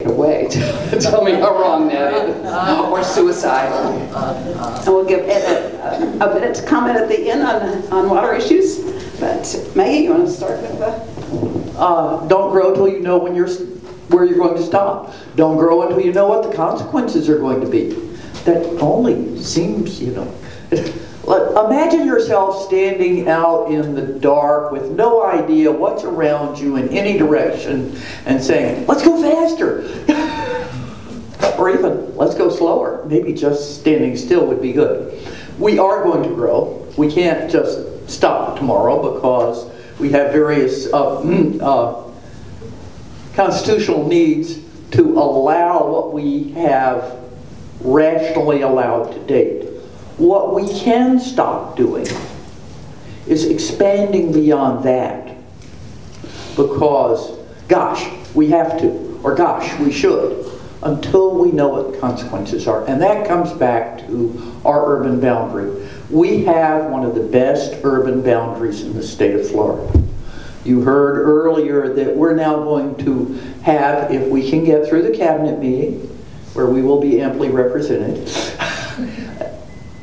away to tell me how wrong that is, or suicidal. And we'll give Ed a minute to comment at the end on water issues. But Maggie, you want to start with the? Don't grow till you know where you're going to stop. Don't grow until you know what the consequences are going to be. That only seems, imagine yourself standing out in the dark with no idea what's around you in any direction and saying, let's go faster. Or even, let's go slower. Maybe just standing still would be good. We are going to grow. We can't just stop tomorrow because we have various constitutional needs to allow what we have rationally allowed to date. What we can stop doing is expanding beyond that because, gosh, we have to, or gosh, we should, until we know what the consequences are. And that comes back to our urban boundary. We have one of the best urban boundaries in the state of Florida. You heard earlier that we're now going to have, if we can get through the cabinet meeting, where we will be amply represented,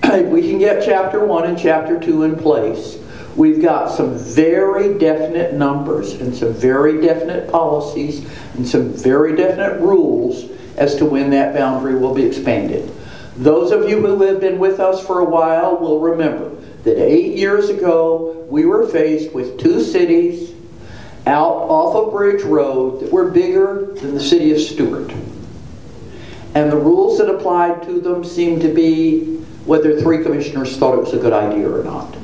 if we can get Chapter 1 and Chapter 2 in place, we've got some very definite numbers and some very definite policies and some very definite rules as to when that boundary will be expanded. Those of you who have been with us for a while will remember that 8 years ago we were faced with two cities out off of Bridge Road that were bigger than the city of Stewart. And the rules that applied to them seemed to be whether three commissioners thought it was a good idea or not.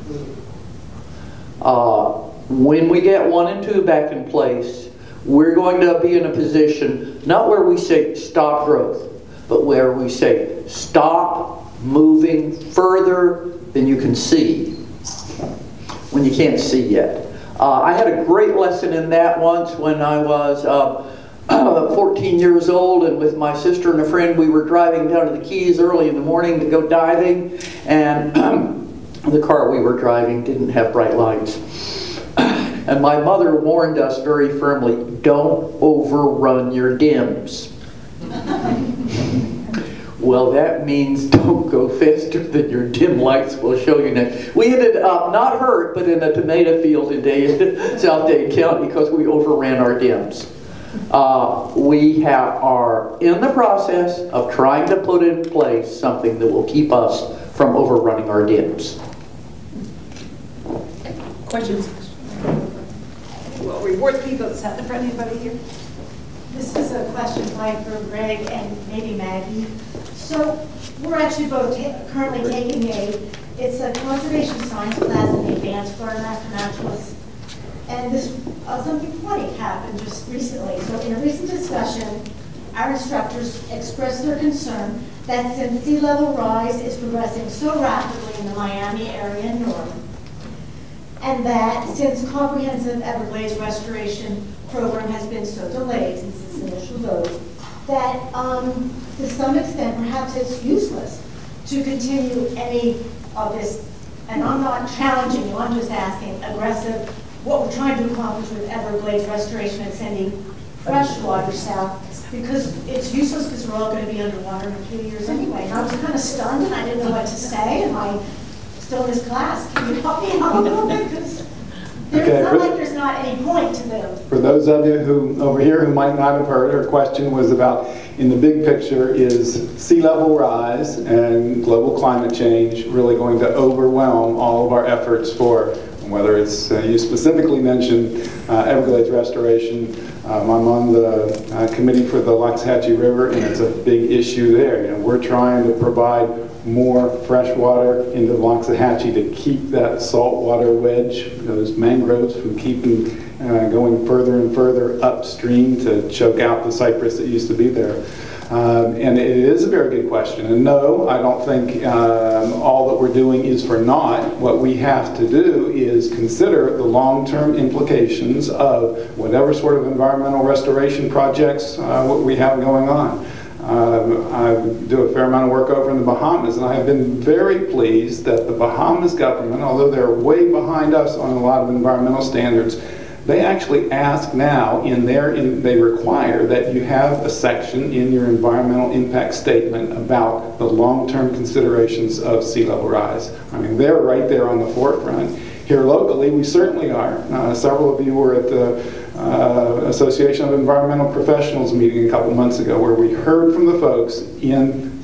When we get 1 and 2 back in place, we're going to be in a position, not where we say stop growth, but where we say stop moving further than you can see when you can't see yet. I had a great lesson in that once when I was 14 years old, and with my sister and a friend we were driving down to the Keys early in the morning to go diving, and the car we were driving didn't have bright lights. And my mother warned us very firmly, don't overrun your dims. Well, that means don't go faster than your dim lights will show you next. We ended up not hurt, but in a tomato field in South Dade County because we overran our dims. We are in the process of trying to put in place something that will keep us from overrunning our dims. Questions? We'll reward people that's happened for anybody here. This is a question probably for Greg and maybe Maggie. So we're actually both currently taking it's a conservation science class in the advanced Florida Naturalists. And this something funny happened just recently. So in a recent discussion, our instructors expressed their concern that since sea level rise is progressing so rapidly in the Miami area and north, and that since comprehensive Everglades restoration program has been so delayed since its initial vote, that to some extent perhaps it's useless to continue any of this, and I'm not challenging you, I'm just asking, aggressive, what we're trying to accomplish with Everglades restoration and sending fresh water south, because it's useless because we're all going to be underwater in a few years anyway. And I was kind of stunned and I didn't know what to say, and I still in this class, can you help me out a little bit? Because it's not like there's not any point to them. For those of you who over here who might not have heard, her question was about, in the big picture, is sea level rise and global climate change really going to overwhelm all of our efforts for, whether it's, you specifically mentioned Everglades restoration. I'm on the committee for the Loxahatchee River, and it's a big issue there. You know, we're trying to provide more fresh water into the Loxahatchee to keep that saltwater wedge, those mangroves, from keeping going further and further upstream to choke out the cypress that used to be there. And it is a very good question. And no, I don't think all that we're doing is for naught. What we have to do is consider the long-term implications of whatever sort of environmental restoration projects what we have going on. I do a fair amount of work over in the Bahamas, and I have been very pleased that the Bahamas government, although they're way behind us on a lot of environmental standards, They actually ask now they require that you have a section in your environmental impact statement about the long-term considerations of sea level rise. I mean, they're right there on the forefront. Here locally, we certainly are. Several of you were at the Association of Environmental Professionals meeting a couple months ago, where we heard from the folks in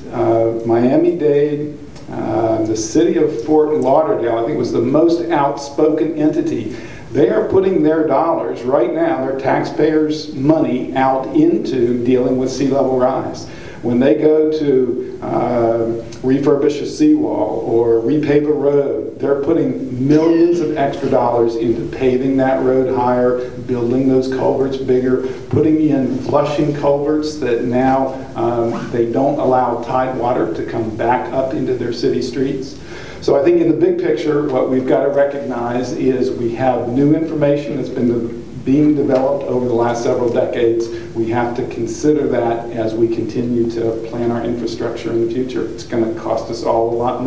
Miami-Dade, the city of Fort Lauderdale. I think was the most outspoken entity. They are putting their dollars right now, their taxpayers' money, out into dealing with sea level rise. When they go to refurbish a seawall or repave a road, they're putting millions of extra dollars into paving that road higher, building those culverts bigger, putting in flushing culverts that now they don't allow tide water to come back up into their city streets. So I think in the big picture, what we've got to recognize is we have new information that's been being developed over the last several decades. We have to consider that as we continue to plan our infrastructure in the future. It's going to cost us all a lot of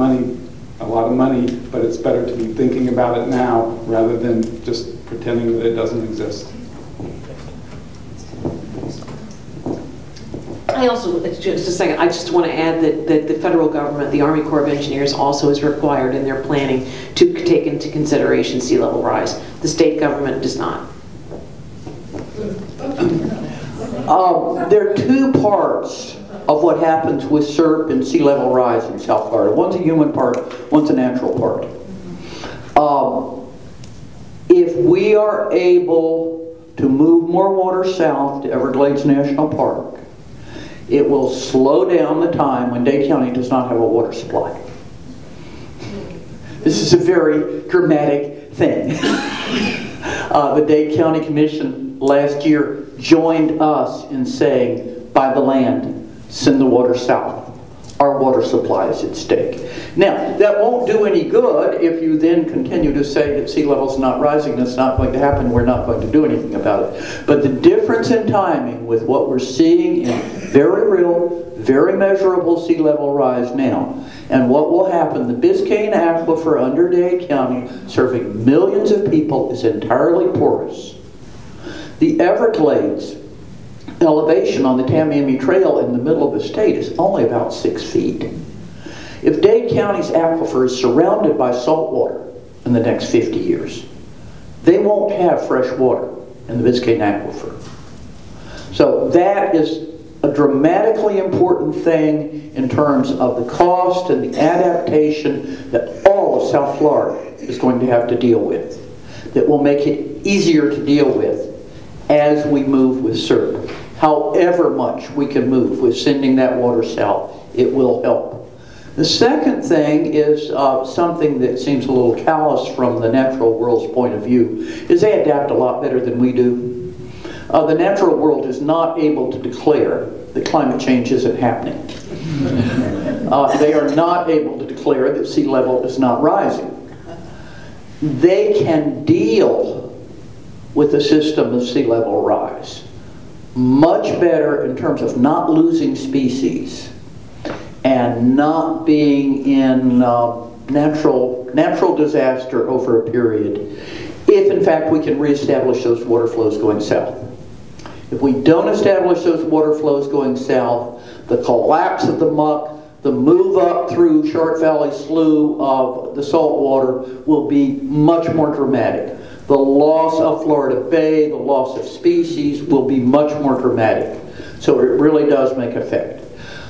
money, but it's better to be thinking about it now rather than just pretending that it doesn't exist. I also, just a second, I just want to add that the federal government, the Army Corps of Engineers, also is required in their planning to take into consideration sea level rise. The state government does not. There are two parts of what happens with SERP and sea level rise in South Florida. One's a human part, one's a natural part. If we are able to move more water south to Everglades National Park, it will slow down the time when Dade County does not have a water supply. This is a very dramatic thing. The Dade County Commission last year joined us in saying, buy the land, send the water south. Our water supply is at stake. Now, that won't do any good if you then continue to say that sea level's not rising, that's not going to happen, we're not going to do anything about it. But the difference in timing with what we're seeing in very real, very measurable sea level rise now, and what will happen, the Biscayne Aquifer under Dade County, serving millions of people, is entirely porous. The Everglades elevation on the Tamiami Trail in the middle of the state is only about 6 feet. If Dade County's aquifer is surrounded by salt water in the next 50 years, they won't have fresh water in the Biscayne Aquifer. So that is a dramatically important thing in terms of the cost and the adaptation that all of South Florida is going to have to deal with, that will make it easier to deal with as we move with SERP. However much we can move with sending that water south, it will help. The second thing is something that seems a little callous from the natural world's point of view, is they adapt a lot better than we do. The natural world is not able to declare that climate change isn't happening. They are not able to declare that sea level is not rising. They can deal with the system of sea level rise much better in terms of not losing species and not being in natural disaster over a period, if in fact we can reestablish those water flows going south. If we don't establish those water flows going south, the collapse of the muck, the move up through Shark Valley Slough of the salt water will be much more dramatic. The loss of Florida Bay, the loss of species will be much more dramatic. So it really does make effect.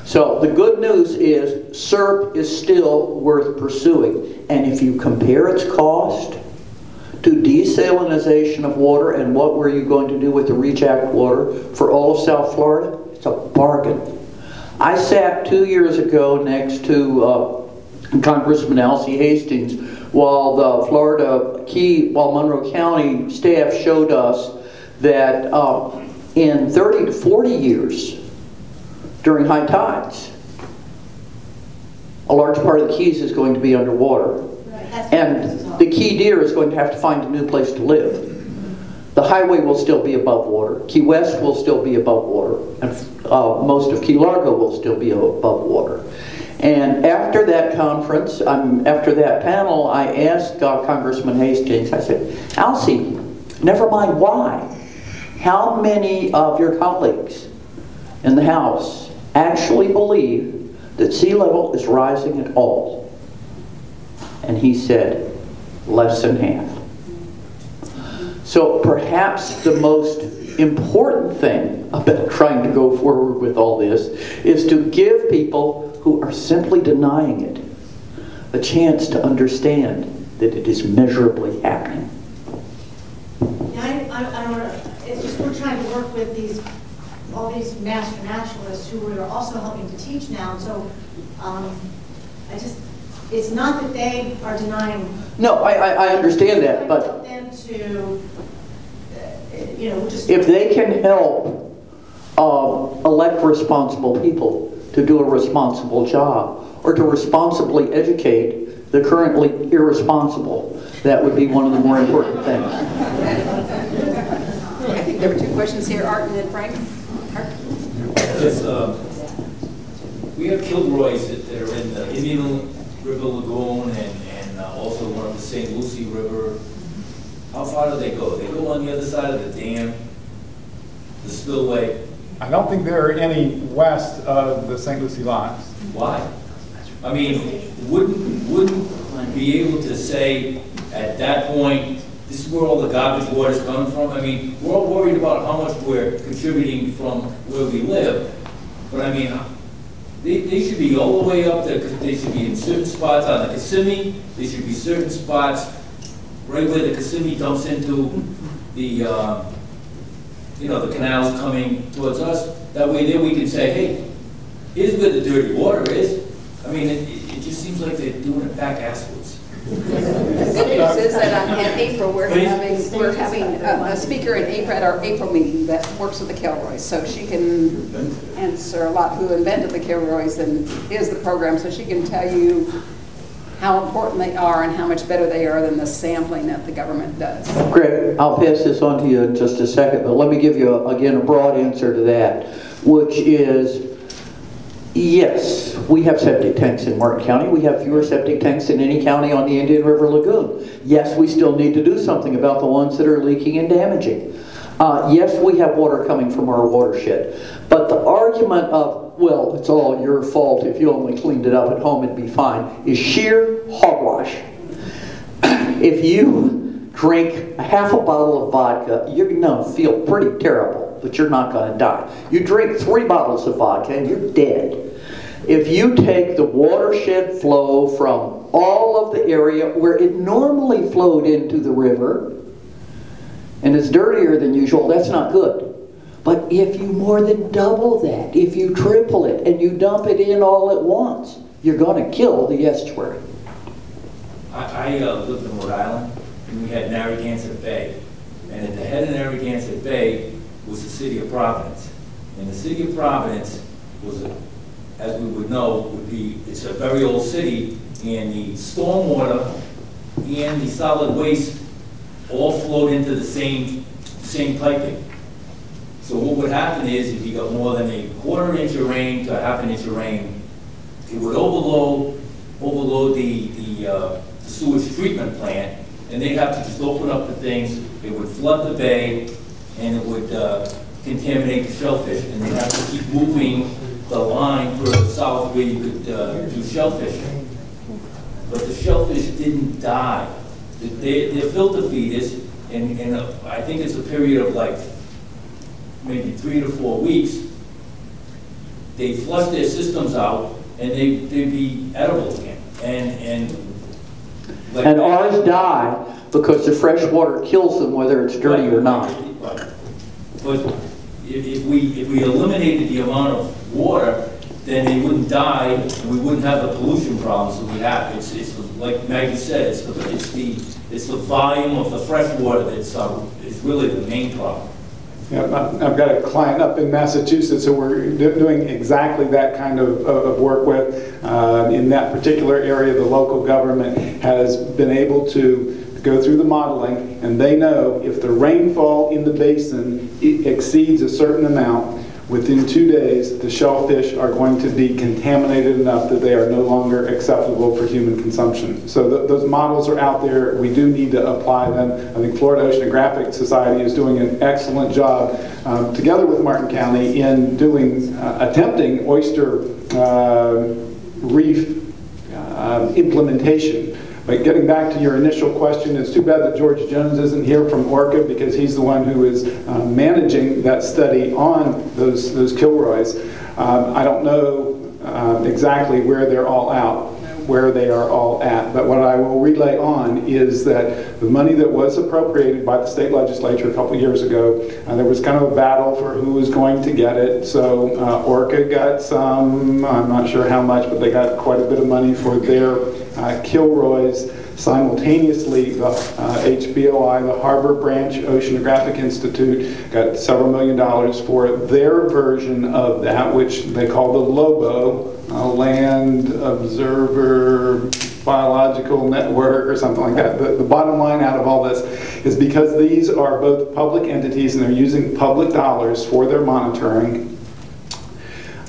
So the good news is SERP is still worth pursuing. And if you compare its cost to desalinization of water and what were you going to do with the Reach Act water for all of South Florida, it's a bargain. I sat 2 years ago next to Congressman Alcee Hastings while the while Monroe County staff showed us that in 30 to 40 years during high tides, a large part of the Keys is going to be underwater. And the Key Deer is going to have to find a new place to live. The highway will still be above water. Key West will still be above water. And most of Key Largo will still be above water. And after that conference, after that panel, I asked Congressman Hastings, I said, Alcee, Never mind why. How many of your colleagues in the House actually believe that sea level is rising at all? And he said, less than half. So perhaps the most important thing about trying to go forward with all this is to give people who are simply denying it a chance to understand that it is measurably happening. Yeah, I don't know. It's just we're trying to work with all these master naturalists who we are also helping to teach now. So it's not that they are denying. No, I understand that, but help them to, just if they can help elect responsible people to do a responsible job, or to responsibly educate the currently irresponsible, that would be one of the more important things. I think there were two questions here, Art and then Frank. Art? Yes, we have Kilroys that are in the Indian River Lagoon and also one of the St. Lucie River. How far do they go? They go on the other side of the dam, the spillway. I don't think there are any west of the St. Lucie lines. Why? I mean, wouldn't be able to say at that point, this is where all the garbage water is coming from? I mean, we're all worried about how much we're contributing from where we live, but I mean, they should be all the way up there. They should be in certain spots on the Kissimmee. There should be certain spots right where the Kissimmee dumps into the, the canals coming towards us. That way there we can say, hey, here's where the dirty water is. I mean, it just seems like they're doing it back asswards. The good news is that in April we're having a speaker in April at our April meeting that works with the Kilroys, so she can answer a lot. Who invented the Kilroys and is the program, so she can tell you how important they are and how much better they are than the sampling that the government does. Greg, I'll pass this on to you in just a second, but let me give you, again, a broad answer to that, which is, yes, we have septic tanks in Martin County. We have fewer septic tanks than any county on the Indian River Lagoon. Yes, we still need to do something about the ones that are leaking and damaging. Yes, we have water coming from our watershed. But the argument of, well, it's all your fault, if you only cleaned it up at home it'd be fine, is sheer hogwash. If you drink a half a bottle of vodka, you're going to feel pretty terrible, but you're not going to die. You drink 3 bottles of vodka and you're dead. If you take the watershed flow from all of the area where it normally flowed into the river, and it's dirtier than usual, that's not good. But if you more than double that, if you triple it, and you dump it in all at once, you're going to kill the estuary. I lived in Rhode Island, and we had Narragansett Bay. And at the head of Narragansett Bay was the city of Providence. And the city of Providence was, as we would know, it's a very old city, and the stormwater and the solid waste all flowed into the same piping. So what would happen is, if you got more than a 1/4 inch of rain to a 1/2 inch of rain, it would overload the sewage treatment plant, and they'd have to just open up the things. It would flood the bay, and it would contaminate the shellfish, and they'd have to keep moving the line further south where you could do shellfishing. But the shellfish didn't die. They're filter feeders, and I think it's a period of like maybe 3 to 4 weeks. They flush their systems out, and they'd be edible again. And ours die because the fresh water kills them, whether it's dirty or not. But if we eliminated the amount of water, then they wouldn't die, and we wouldn't have the pollution problems that we have. It's like Maggie said, it's the volume of the fresh water that's is really the main problem. Yeah, I've got a client up in Massachusetts who we're doing exactly that kind of work with. In that particular area, the local government has been able to go through the modeling, and they know if the rainfall in the basin exceeds a certain amount, Within 2 days, the shellfish are going to be contaminated enough that they are no longer acceptable for human consumption. So those models are out there. We do need to apply them. I think Florida Oceanographic Society is doing an excellent job, together with Martin County, in doing, attempting oyster reef implementation. But getting back to your initial question, it's too bad that George Jones isn't here from Orca, because he's the one who is managing that study on those Kilroys. I don't know exactly where they are all at, but what I will relay on is that the money that was appropriated by the state legislature a couple years ago, there was kind of a battle for who was going to get it. So Orca got some, I'm not sure how much, but they got quite a bit of money for their Kilroys. Simultaneously, the HBOI, the Harbor Branch Oceanographic Institute, got several $millions for their version of that, which they call the LOBO, Land Observer Biological Network or something like that. The bottom line out of all this is because these are both public entities and they're using public dollars for their monitoring,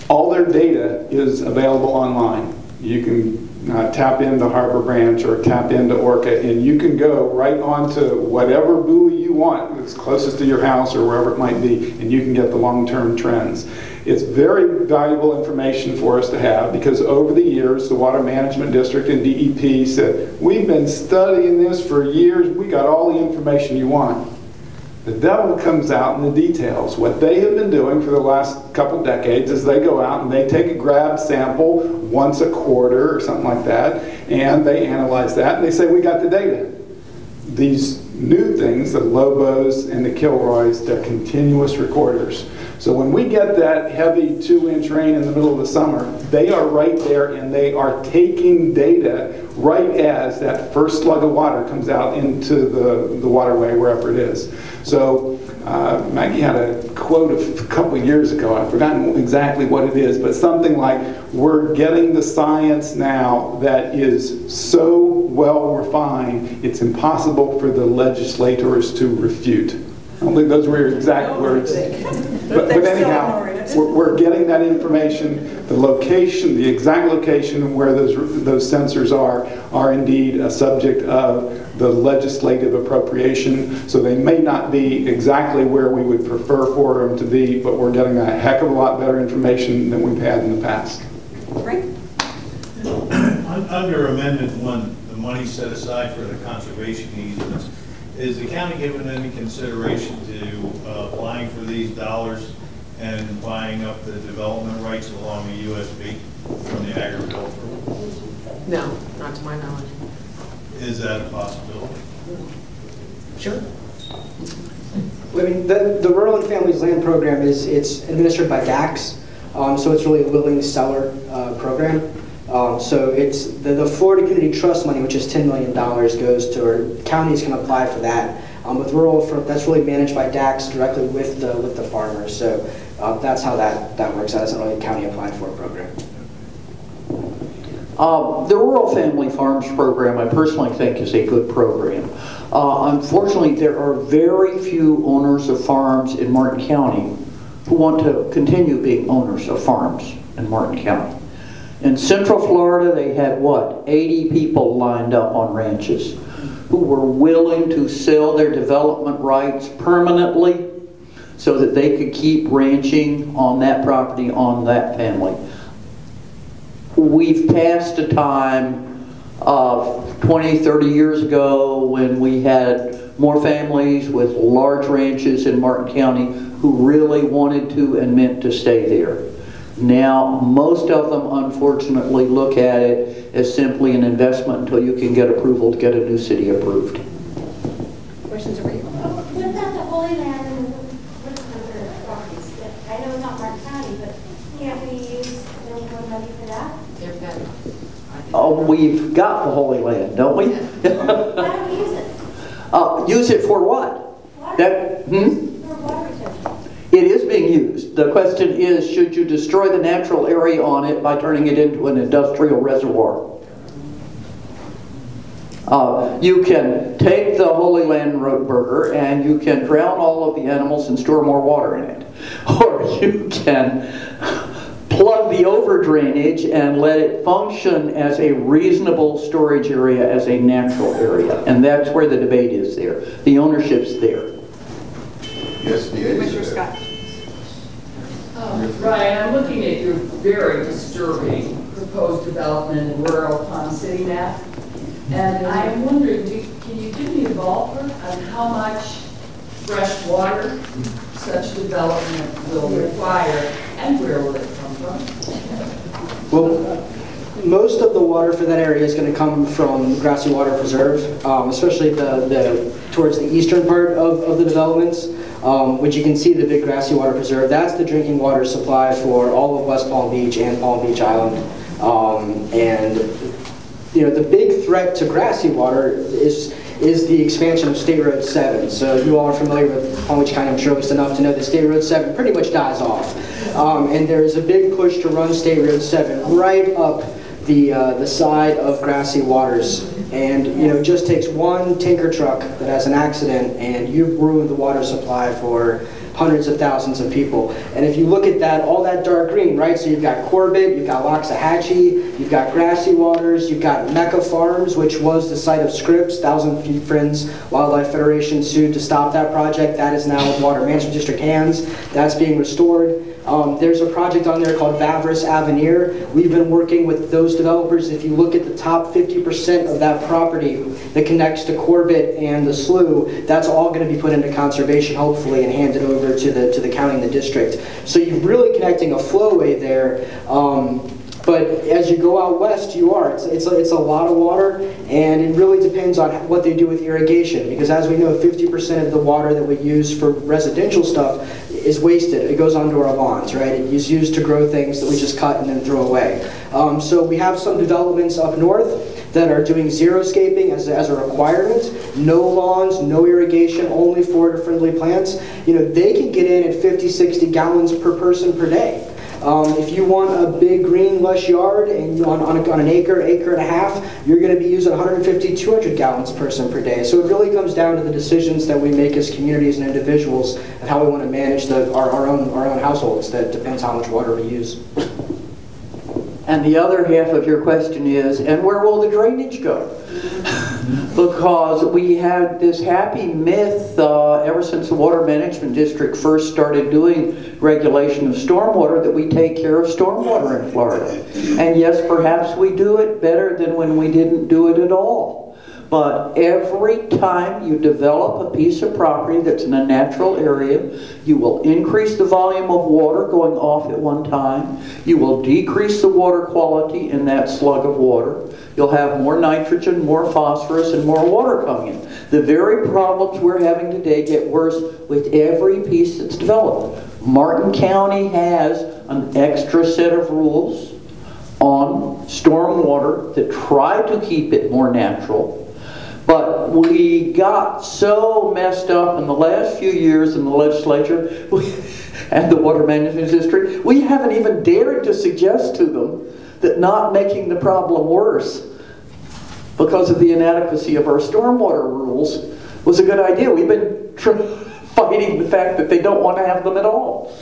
all their data is available online. You can tap into Harbor Branch or tap into Orca, and you can go right onto whatever buoy you want that's closest to your house or wherever it might be, and you can get the long-term trends. It's very valuable information for us to have, because over the years, the Water Management District and DEP said, we've been studying this for years, we got all the information you want. The devil comes out in the details. What they have been doing for the last couple decades is they go out and they take a grab sample once a quarter or something like that, and they analyze that, and they say, we got the data. These new things, the Lobos and the Kilroys, they're continuous recorders. So when we get that heavy 2-inch rain in the middle of the summer, they are right there and they are taking data right as that first slug of water comes out into the waterway, wherever it is. So Maggie had a quote a couple of years ago, I've forgotten exactly what it is, but something like, we're getting the science now that is so well refined, it's impossible for the legislators to refute. I don't think those were your exact words. But anyhow, we're getting that information. The location, the exact location where those sensors are indeed a subject of the legislative appropriation. So they may not be exactly where we would prefer for them to be, but we're getting a heck of a lot better information than we've had in the past. Frank? Under Amendment 1, the money set aside for the conservation easements, is the county given any consideration to applying for these dollars and buying up the development rights along the USB from the agricultural? No, not to my knowledge. Is that a possibility? Sure. I mean, the Rural and Families Land Program it's administered by DAX, so it's really a willing seller program. So it's the Florida Community Trust money, which is $10 million, goes to, or counties can apply for that. With rural, that's really managed by DAX directly with the farmers. So that's how that works out. It's not really a county applied for program. The Rural Family Farms program, I personally think, is a good program. Unfortunately, there are very few owners of farms in Martin County who want to continue being owners of farms in Martin County. In Central Florida, they had, 80 people lined up on ranches who were willing to sell their development rights permanently so that they could keep ranching on that property, on that family. We've passed a time of 20, 30 years ago when we had more families with large ranches in Martin County who really wanted to and meant to stay there. Now, most of them, unfortunately, look at it as simply an investment until you can get approval to get a new city approved. Questions over here? What about the Holy Land and what's the other properties? I know it's not Martin County, but can't we use the money for that? Oh, we've got the Holy Land, don't we? Why don't we use it? Use it for what? Water. For water retention. It is being used. The question is, should you destroy the natural area on it by turning it into an industrial reservoir? You can take the Holy Land Roadburger and you can drown all of the animals and store more water in it. Or you can plug the over drainage and let it function as a reasonable storage area, as a natural area. And that's where the debate is there. The ownership's there. Yes, the Commissioner Scott. Ryan, I'm looking at your very disturbing proposed development in rural Palm City map. And I'm wondering, can you give me a ballpark on how much fresh water such development will require, and where will it come from? Well, most of the water for that area is going to come from Grassy Water Preserve, especially towards the eastern part of the developments, which you can see the big Grassy Water Preserve. That's the drinking water supply for all of West Palm Beach and Palm Beach Island. And you know, the big threat to Grassy Water is the expansion of State Road 7. So you all are familiar with Palm Beach County, I'm sure, at least enough to know that State Road 7 pretty much dies off. And there's a big push to run State Road 7 right up the side of Grassy Waters. And you know, it just takes one tanker truck that has an accident and you've ruined the water supply for hundreds of thousands of people. And if you look at that, all that dark green, right? So you've got Corbett, you've got Loxahatchee, you've got Grassy Waters, you've got Mecca Farms, which was the site of Scripps. Thousand Feet Friends Wildlife Federation sued to stop that project. That is now in Water Management District hands. That's being restored. There's a project on there called Vavris Avenir. We've been working with those developers. If you look at the top 50% of that property that connects to Corbett and the slough, that's all going to be put into conservation, hopefully, and handed over to the county and the district. So you're really connecting a flowway there. But as you go out west, it's a lot of water, and it really depends on what they do with irrigation. Because as we know, 50% of the water that we use for residential stuff is wasted. It goes onto our lawns, right? It is used to grow things that we just cut and then throw away. So we have some developments up north that are doing xeriscaping as a requirement. No lawns, no irrigation, only forage-friendly plants. You know, they can get in at 50, 60 gallons per person per day. If you want a big green lush yard and on an acre and a half, you're going to be using 150, 200 gallons per person per day. So it really comes down to the decisions that we make as communities and individuals and how we want to manage our own households. That depends how much water we use. And the other half of your question is, and where will the drainage go? Because we had this happy myth ever since the Water Management District first started doing regulation of stormwater that we take care of stormwater in Florida. And yes, perhaps we do it better than when we didn't do it at all. But every time you develop a piece of property that's in a natural area, you will increase the volume of water going off at one time. You will decrease the water quality in that slug of water. You'll have more nitrogen, more phosphorus, and more water coming in. The very problems we're having today get worse with every piece that's developed. Martin County has an extra set of rules on stormwater that try to keep it more natural. But we got so messed up in the last few years in the legislature and the Water Management District, we haven't even dared to suggest to them that not making the problem worse because of the inadequacy of our stormwater rules was a good idea. We've been fighting the fact that they don't want to have them at all.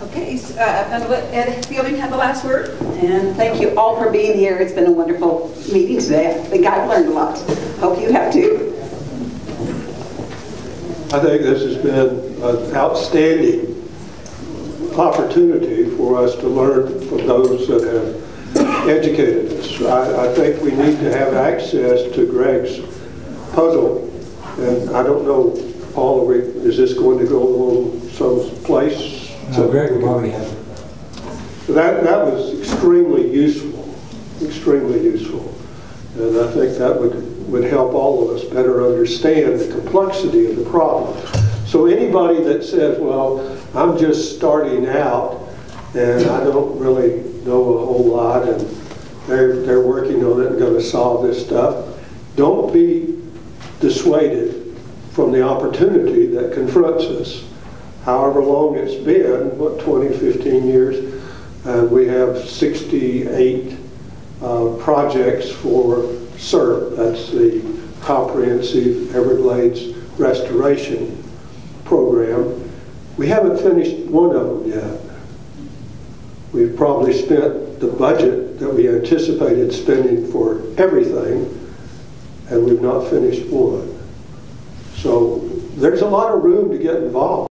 Okay, so, I'm going to let Ed Fielding have the last word. And thank you all for being here. It's been a wonderful meeting today. I think I've learned a lot. Hope you have too. I think this has been an outstanding opportunity for us to learn from those that have educated us. I think we need to have access to Greg's puzzle. And I don't know, Paul, is this going to go on some place? No, Greg will probably have it. That was extremely useful, extremely useful. And I think that would help all of us better understand the complexity of the problem. So anybody that says, well, I'm just starting out and I don't really know a whole lot and they're working on it and going to solve this stuff, don't be dissuaded from the opportunity that confronts us. However long it's been, what, 20, 15 years, we have 68 projects for CERP, that's the Comprehensive Everglades Restoration Program. We haven't finished one of them yet. We've probably spent the budget that we anticipated spending for everything, and we've not finished one. So there's a lot of room to get involved.